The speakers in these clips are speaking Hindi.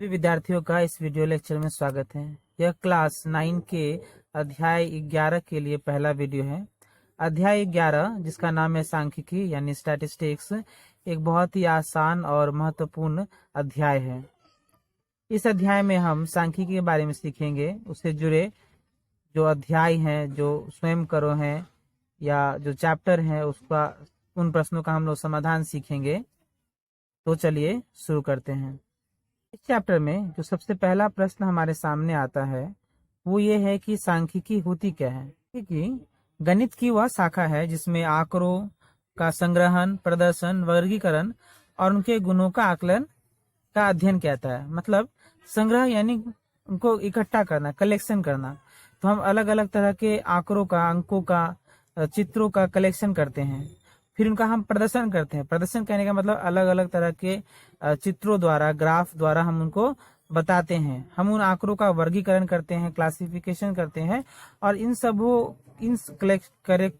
सभी विद्यार्थियों का इस वीडियो लेक्चर में स्वागत है। यह क्लास 9 के अध्याय 11 के लिए पहला वीडियो है। अध्याय 11 जिसका नाम है सांख्यिकी यानी स्टैटिस्टिक्स, एक बहुत ही आसान और महत्वपूर्ण अध्याय है। इस अध्याय में हम सांख्यिकी के बारे में सीखेंगे, उससे जुड़े जो अध्याय हैं, जो स्वयं करो हैं या जो चैप्टर है उसका, उन प्रश्नों का हम लोग समाधान सीखेंगे। तो चलिए शुरू करते हैं। इस चैप्टर में जो सबसे पहला प्रश्न हमारे सामने आता है वो ये है कि सांख्यिकी होती क्या है। क्योंकि गणित की वह शाखा है जिसमें आंकड़ों का संग्रहण, प्रदर्शन, वर्गीकरण और उनके गुणों का आकलन का अध्ययन कहता है। मतलब संग्रह यानी उनको इकट्ठा करना, कलेक्शन करना। तो हम अलग अलग तरह के आंकड़ों का, अंकों का, चित्रों का कलेक्शन करते हैं, फिर उनका हम प्रदर्शन करते हैं। प्रदर्शन कहने का मतलब अलग अलग तरह के चित्रों द्वारा, ग्राफ द्वारा हम उनको बताते हैं। हम उन आंकड़ों का वर्गीकरण करते हैं, क्लासिफिकेशन करते हैं, और इन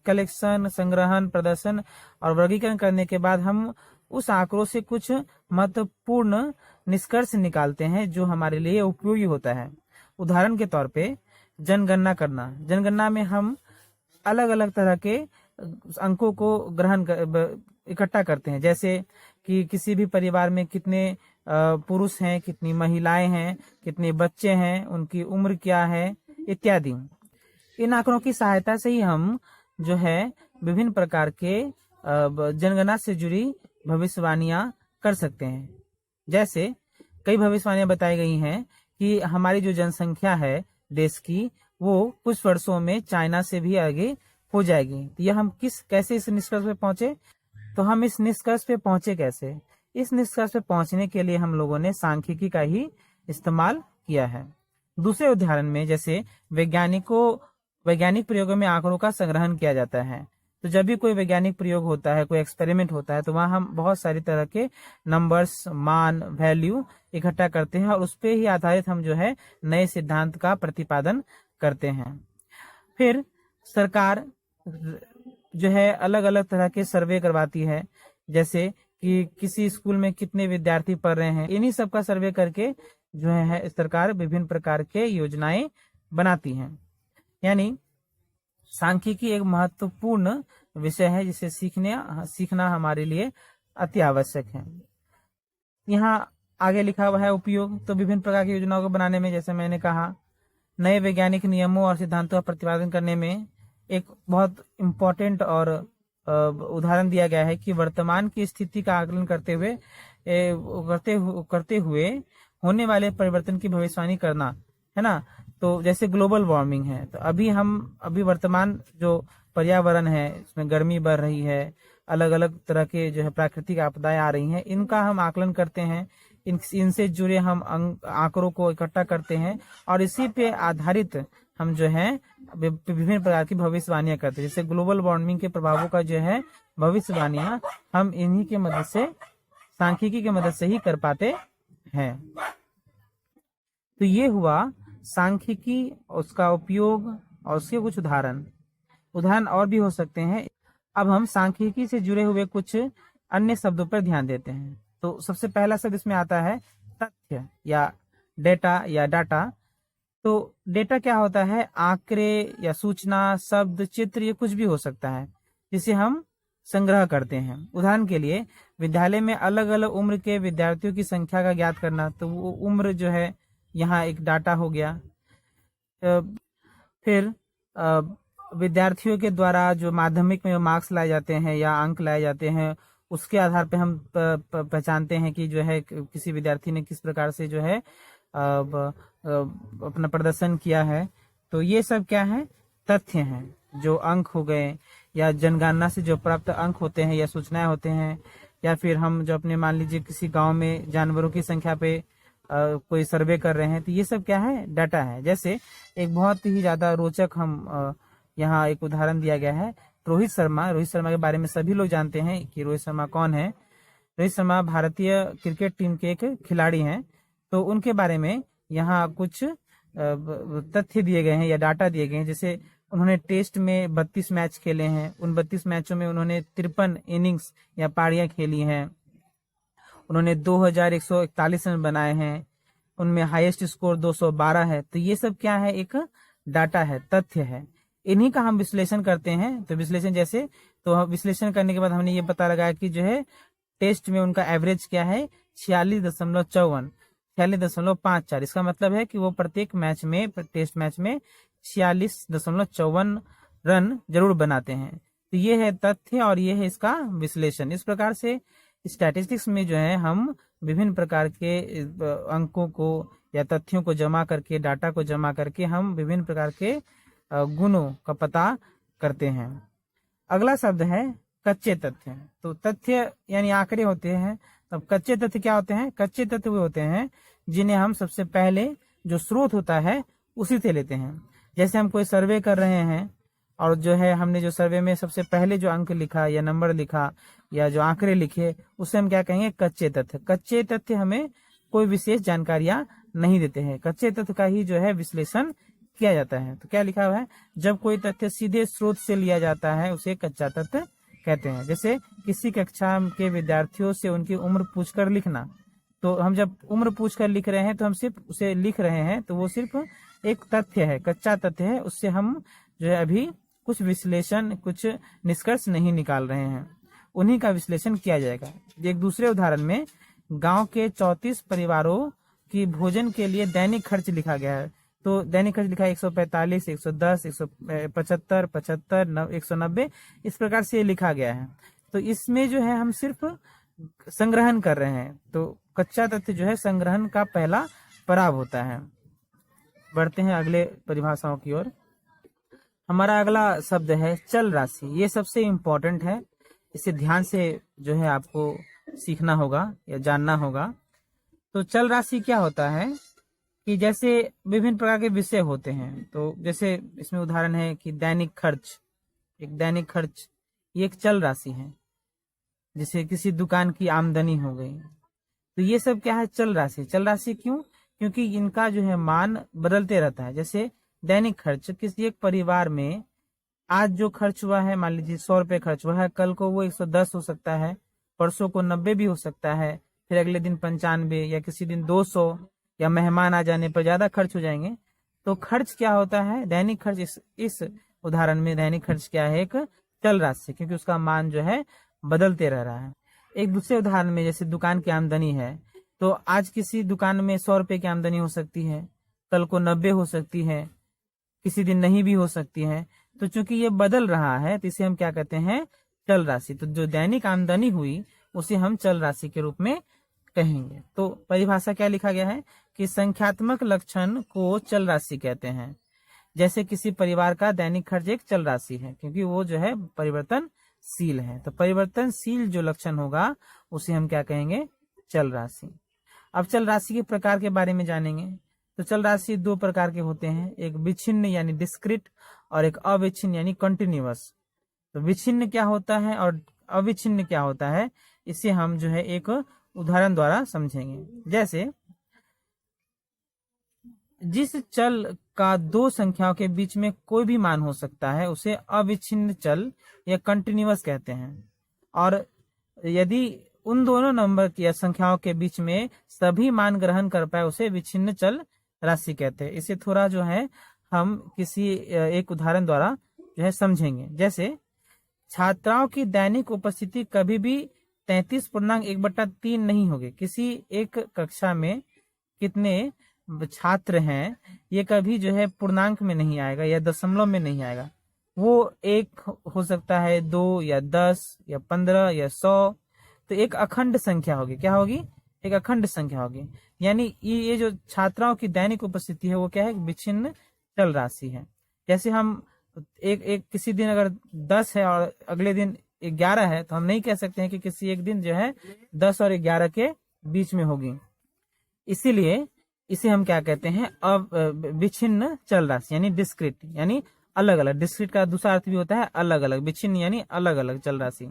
कलेक्शन, संग्रहण, प्रदर्शन और वर्गीकरण करने के बाद हम उस आंकड़ों से कुछ महत्वपूर्ण निष्कर्ष निकालते हैं जो हमारे लिए उपयोगी होता है। उदाहरण के तौर पे जनगणना करना। जनगणना में हम अलग अलग तरह के अंकों को इकट्ठा करते हैं, जैसे कि किसी भी परिवार में कितने पुरुष हैं, कितनी महिलाएं हैं, कितने बच्चे हैं, उनकी उम्र क्या है, इत्यादि। इन आंकड़ों की सहायता से ही हम जो है विभिन्न प्रकार के जनगणना से जुड़ी भविष्यवाणियां कर सकते हैं। जैसे कई भविष्यवाणियां बताई गई हैं कि हमारी जो जनसंख्या है देश की, वो कुछ वर्षों में चाइना से भी आगे हो जाएगी। तो यह हम कैसे इस निष्कर्ष पे पहुंचे? तो हम इस निष्कर्ष पे पहुंचे कैसे? इस निष्कर्ष पे पहुंचने के लिए हम लोगों ने सांख्यिकी का ही इस्तेमाल किया है। दूसरे उदाहरण में जैसे वैज्ञानिक प्रयोगों में आंकड़ों का संग्रहण किया जाता है। तो जब भी कोई वैज्ञानिक प्रयोग होता है, कोई एक्सपेरिमेंट होता है, तो वहां हम बहुत सारी तरह के नंबर्स, मान, वैल्यू इकट्ठा करते हैं और उस पर ही आधारित हम जो है नए सिद्धांत का प्रतिपादन करते हैं। फिर सरकार जो है अलग अलग तरह के सर्वे करवाती है, जैसे कि किसी स्कूल में कितने विद्यार्थी पढ़ रहे हैं। इन्हीं सब का सर्वे करके जो है सरकार विभिन्न प्रकार के योजनाएं बनाती है। यानी सांख्यिकी एक महत्वपूर्ण विषय है जिसे सीखना हमारे लिए अति आवश्यक है। यहाँ आगे लिखा हुआ है उपयोग। तो विभिन्न प्रकार की योजनाओं को बनाने में, जैसे मैंने कहा, नए वैज्ञानिक नियमों और सिद्धांतों का प्रतिपादन करने में एक बहुत इम्पोर्टेंट और उदाहरण दिया गया है कि वर्तमान की स्थिति का आकलन करते हुए होने वाले परिवर्तन की भविष्यवाणी करना, है ना। तो जैसे ग्लोबल वार्मिंग है, तो अभी वर्तमान जो पर्यावरण है इसमें गर्मी बढ़ रही है, अलग अलग तरह के जो है प्राकृतिक आपदाएं आ रही हैं, इनका हम आकलन करते हैं। इनसे जुड़े हम आंकड़ों को इकट्ठा करते हैं और इसी पे आधारित हम जो है विभिन्न प्रकार की भविष्यवाणियां करते हैं। जैसे ग्लोबल वार्मिंग के प्रभावों का जो है भविष्यवाणियां हम इन्हीं के मदद से, सांख्यिकी की मदद से ही कर पाते हैं। तो ये हुआ सांख्यिकी, उसका उपयोग और उसके कुछ उदाहरण और भी हो सकते हैं। अब हम सांख्यिकी से जुड़े हुए कुछ अन्य शब्दों पर ध्यान देते हैं। तो सबसे पहला शब्द इसमें आता है तथ्य या डेटा या डाटा। तो डेटा क्या होता है? आंकड़े या सूचना, शब्द, चित्र, ये कुछ भी हो सकता है जिसे हम संग्रह करते हैं। उदाहरण के लिए विद्यालय में अलग अलग उम्र के विद्यार्थियों की संख्या का ज्ञात करना, तो वो उम्र जो है यहाँ एक डाटा हो गया। फिर विद्यार्थियों के द्वारा जो माध्यमिक में मार्क्स लाए जाते हैं या अंक लाए जाते हैं, उसके आधार पे हम पहचानते हैं कि जो है किसी विद्यार्थी ने किस प्रकार से जो है अपना प्रदर्शन किया है। तो ये सब क्या है? तथ्य हैं, जो अंक हो गए, या जनगणना से जो प्राप्त अंक होते हैं या सूचनाएं होते हैं, या फिर हम जो अपने, मान लीजिए किसी गांव में जानवरों की संख्या पे कोई सर्वे कर रहे हैं, तो ये सब क्या है? डाटा है। जैसे एक बहुत ही ज्यादा रोचक हम यहाँ एक उदाहरण दिया गया है, रोहित शर्मा के बारे में सभी लोग जानते हैं कि रोहित शर्मा कौन है। रोहित शर्मा भारतीय क्रिकेट टीम के एक खिलाड़ी हैं। तो उनके बारे में यहाँ कुछ तथ्य दिए गए हैं या डाटा दिए गए हैं। जैसे उन्होंने टेस्ट में 32 मैच खेले हैं, उन 32 मैचों में उन्होंने 53 इनिंग्स या पारियां खेली हैं, उन्होंने 2141 रन बनाए हैं, उनमें हाईएस्ट स्कोर 212 है। तो ये सब क्या है, एक डाटा है, तथ्य है। इन्हीं का हम विश्लेषण करते हैं। तो विश्लेषण जैसे, तो विश्लेषण करने के बाद हमने ये पता लगाया कि जो है टेस्ट में उनका एवरेज क्या है, 46.54, 46.54। इसका मतलब है कि वो प्रत्येक मैच में, टेस्ट मैच में 46.54 रन जरूर बनाते हैं। तो ये है तथ्य और ये है इसका विश्लेषण। इस प्रकार से स्टैटिस्टिक्स में जो है हम विभिन्न प्रकार के अंकों को या तथ्यों को जमा करके, डाटा को जमा करके हम विभिन्न प्रकार के गुणों का पता करते हैं। अगला शब्द है कच्चे तथ्य। तो तथ्य यानी आंकड़े होते हैं। तब कच्चे तथ्य क्या होते हैं? कच्चे तथ्य वो होते हैं जिन्हें हम सबसे पहले जो स्रोत होता है उसी से लेते हैं। जैसे हम कोई सर्वे कर रहे हैं और जो है हमने जो सर्वे में सबसे पहले जो अंक लिखा या नंबर लिखा या जो आंकड़े लिखे, उसे हम क्या कहेंगे? कच्चे तथ्य। कच्चे तथ्य हमें कोई विशेष जानकारियां नहीं देते हैं। कच्चे तथ्य का ही जो है विश्लेषण किया जाता है। तो क्या लिखा हुआ है? जब कोई तथ्य सीधे स्रोत से लिया जाता है उसे कच्चा तथ्य कहते हैं। जैसे किसी कक्षा के विद्यार्थियों से उनकी उम्र पूछकर लिखना। तो हम जब उम्र पूछकर लिख रहे हैं तो हम सिर्फ उसे लिख रहे हैं, तो वो सिर्फ एक तथ्य है, कच्चा तथ्य है। उससे हम जो है अभी कुछ विश्लेषण, कुछ निष्कर्ष नहीं निकाल रहे हैं। उन्हीं का विश्लेषण किया जाएगा। एक दूसरे उदाहरण में गांव के 34 परिवारों की भोजन के लिए दैनिक खर्च लिखा गया है। तो दैनिक खर्च लिखा है 145, 110, 175, 75, 190, इस प्रकार से लिखा गया है। तो इसमें जो है हम सिर्फ संग्रहण कर रहे हैं। तो कच्चा तथ्य जो है संग्रहण का पहला पड़ाव होता है। बढ़ते हैं अगले परिभाषाओं की ओर। हमारा अगला शब्द है चल राशि। ये सबसे इम्पोर्टेंट है, इसे ध्यान से जो है आपको सीखना होगा या जानना होगा। तो चल राशि क्या होता है कि जैसे विभिन्न प्रकार के विषय होते हैं। तो जैसे इसमें उदाहरण है कि दैनिक खर्च, एक दैनिक खर्च ये एक चल राशि है। जैसे किसी दुकान की आमदनी हो गई, तो ये सब क्या है? चल राशि। चल राशि क्यों? क्योंकि इनका जो है मान बदलते रहता है। जैसे दैनिक खर्च, किसी एक परिवार में आज जो खर्च हुआ है, मान लीजिए 100 रुपए खर्च हुआ है, कल को वो 110 हो सकता है, परसों को 90 भी हो सकता है, फिर अगले दिन 95 या किसी दिन 200, या मेहमान आ जाने पर ज्यादा खर्च हो जाएंगे। तो खर्च क्या होता है? दैनिक खर्च। इस उदाहरण में दैनिक खर्च क्या है? एक चल राशि, क्योंकि उसका मान जो है बदलते रह रहा है। एक दूसरे उदाहरण में जैसे दुकान की आमदनी है, तो आज किसी दुकान में 100 रुपए की आमदनी हो सकती है, कल को 90 हो सकती है, किसी दिन नहीं भी हो सकती है। तो चूंकि ये बदल रहा है तो इसे हम क्या कहते हैं? चल राशि। तो जो दैनिक आमदनी हुई उसे हम चल राशि के रूप में कहेंगे। तो परिभाषा क्या लिखा गया है कि संख्यात्मक लक्षण को चल राशि कहते हैं। जैसे किसी परिवार का दैनिक खर्च एक चल राशि है, क्योंकि वो जो है परिवर्तनशील है। तो परिवर्तनशील जो लक्षण होगा उसे हम क्या कहेंगे? चल राशि। अब चल राशि के प्रकार के बारे में जानेंगे। तो चल राशि दो प्रकार के होते हैं, एक विच्छिन्न यानी डिस्क्रीट और एक अविच्छिन्न यानी कंटिन्यूअस। तो विच्छिन्न क्या होता है और अविच्छिन्न क्या होता है, इसे हम जो है एक उदाहरण द्वारा समझेंगे। जैसे जिस चल का दो संख्याओं के बीच में कोई भी मान हो सकता है उसे अविच्छिन्न चल या कंटिन्यूअस कहते हैं। और यदि उन दोनों नंबर या संख्याओं के बीच में सभी मान ग्रहण कर पाए उसे विच्छिन्न चल राशि कहते हैं। इसे थोड़ा जो है हम किसी एक उदाहरण द्वारा जो है समझेंगे। जैसे छात्राओं की दैनिक उपस्थिति कभी भी 33.1/3 नहीं होगी। किसी एक कक्षा में कितने छात्र हैं ये कभी जो है पूर्णांक में नहीं आएगा या दशमलव में नहीं आएगा। वो एक हो सकता है, 2 या 10 या 15 या 100। तो एक अखंड संख्या होगी। क्या होगी? एक अखंड संख्या होगी। यानी ये जो छात्राओं की दैनिक उपस्थिति है वो क्या है? विच्छिन्न चल राशि है। जैसे हम एक किसी दिन अगर 10 है और अगले दिन 11 है, तो हम नहीं कह सकते हैं कि किसी एक दिन जो है 10 और 11 के बीच में होगी। इसीलिए इसे हम क्या कहते हैं? विच्छिन्न चल राशि यानी डिस्क्रीट, यानी अलग अलग। डिस्क्रीट का दूसरा अर्थ भी होता है अलग अलग। विच्छिन्न यानी अलग अलग चल राशि।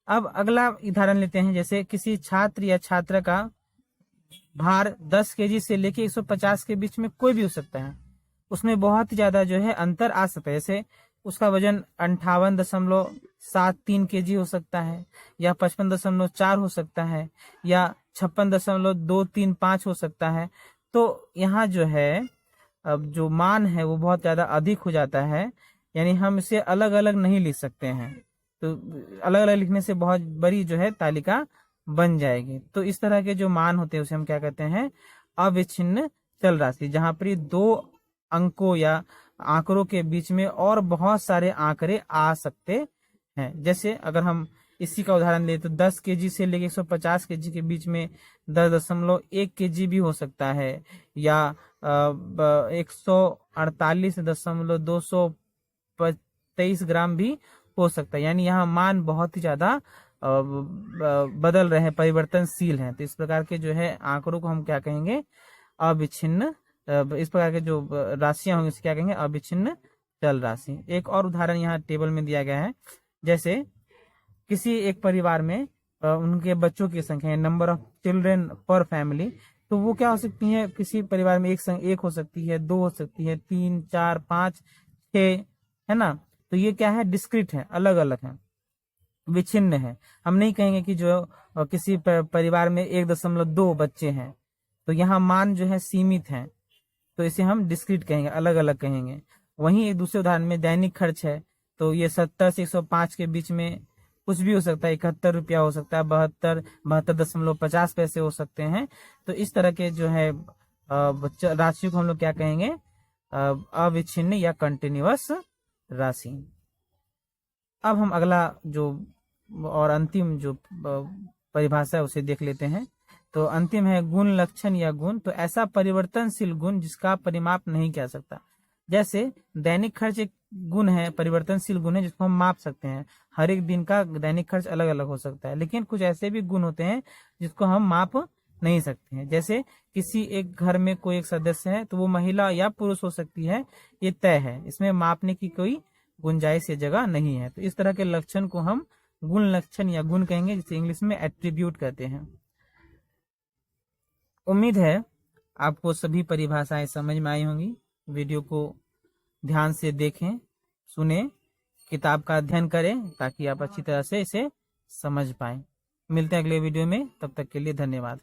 अब अगला उदाहरण लेते हैं। जैसे किसी छात्र या छात्रा का भार 10 केजी से लेके 150 के बीच में कोई भी हो सकता है। उसमें बहुत ही ज्यादा जो है अंतर आ सकता है। जैसे उसका वजन 58.73 kg हो सकता है, या 55.4 हो सकता है, या 56.235 हो सकता है। तो यहाँ जो है अब जो मान है वो बहुत ज्यादा अधिक हो जाता है, यानी हम इसे अलग अलग नहीं लिख सकते हैं। तो अलग अलग लिखने से बहुत बड़ी जो है तालिका बन जाएगी। तो इस तरह के जो मान होते हैं उसे हम क्या कहते हैं, अविच्छिन्न चल राशि, जहां पर दो अंकों या आंकड़ों के बीच में और बहुत सारे आंकड़े आ सकते हैं। जैसे अगर हम इसी का उदाहरण ले तो 10 kg से लेकर 150 kg के बीच में 10.1 kg भी हो सकता है, या 148.223 ग्राम भी हो सकता है। यानी यहाँ मान बहुत ही ज्यादा बदल रहे हैं, परिवर्तनशील हैं। तो इस प्रकार के जो है आंकड़ों को हम क्या कहेंगे, अविच्छिन्न। इस प्रकार के जो राशियां होंगी उसे क्या कहेंगे, अविच्छिन्न चल राशि। एक और उदाहरण यहाँ टेबल में दिया गया है। जैसे किसी एक परिवार में उनके बच्चों की संख्या है, नंबर ऑफ चिल्ड्रेन पर फैमिली, तो वो क्या हो सकती है, किसी परिवार में एक हो सकती है, 2 हो सकती है, 3, 4, 5, 6, है ना। तो ये क्या है, डिस्क्रीट है, अलग अलग है, विच्छिन्न है। हम नहीं कहेंगे कि जो किसी परिवार में 1.2 बच्चे हैं, तो यहाँ मान जो है सीमित है, तो इसे हम डिस्क्रीट कहेंगे, अलग अलग कहेंगे। वहीं एक दूसरे उदाहरण में दैनिक खर्च है, तो ये 70 से 105 के बीच में कुछ भी हो सकता है, 71 रुपया हो सकता है, 72.50 पैसे हो सकते हैं। तो इस तरह के जो है राशियों को हम लोग क्या कहेंगे, अविच्छिन्न या कंटिन्यूअस राशि। अब हम अगला जो और अंतिम जो परिभाषा है उसे देख लेते हैं। तो अंतिम है गुण, लक्षण या गुण। तो ऐसा परिवर्तनशील गुण जिसका परिमाप नहीं किया सकता। जैसे दैनिक खर्च एक गुण है, परिवर्तनशील गुण है जिसको हम माप सकते हैं। हर एक दिन का दैनिक खर्च अलग अलग हो सकता है, लेकिन कुछ ऐसे भी गुण होते हैं जिसको हम माप नहीं सकते हैं। जैसे किसी एक घर में कोई एक सदस्य है, तो वो महिला या पुरुष हो सकती है, ये तय है, इसमें मापने की कोई गुंजाइश या जगह नहीं है। तो इस तरह के लक्षण को हम गुण, लक्षण या गुण कहेंगे, जिसे इंग्लिश में एट्रीब्यूट कहते हैं। उम्मीद है आपको सभी परिभाषाएं समझ में आई होंगी। वीडियो को ध्यान से देखें, सुने, किताब का अध्ययन करें, ताकि आप अच्छी तरह से इसे समझ पाएं। मिलते हैं अगले वीडियो में, तब तक के लिए धन्यवाद।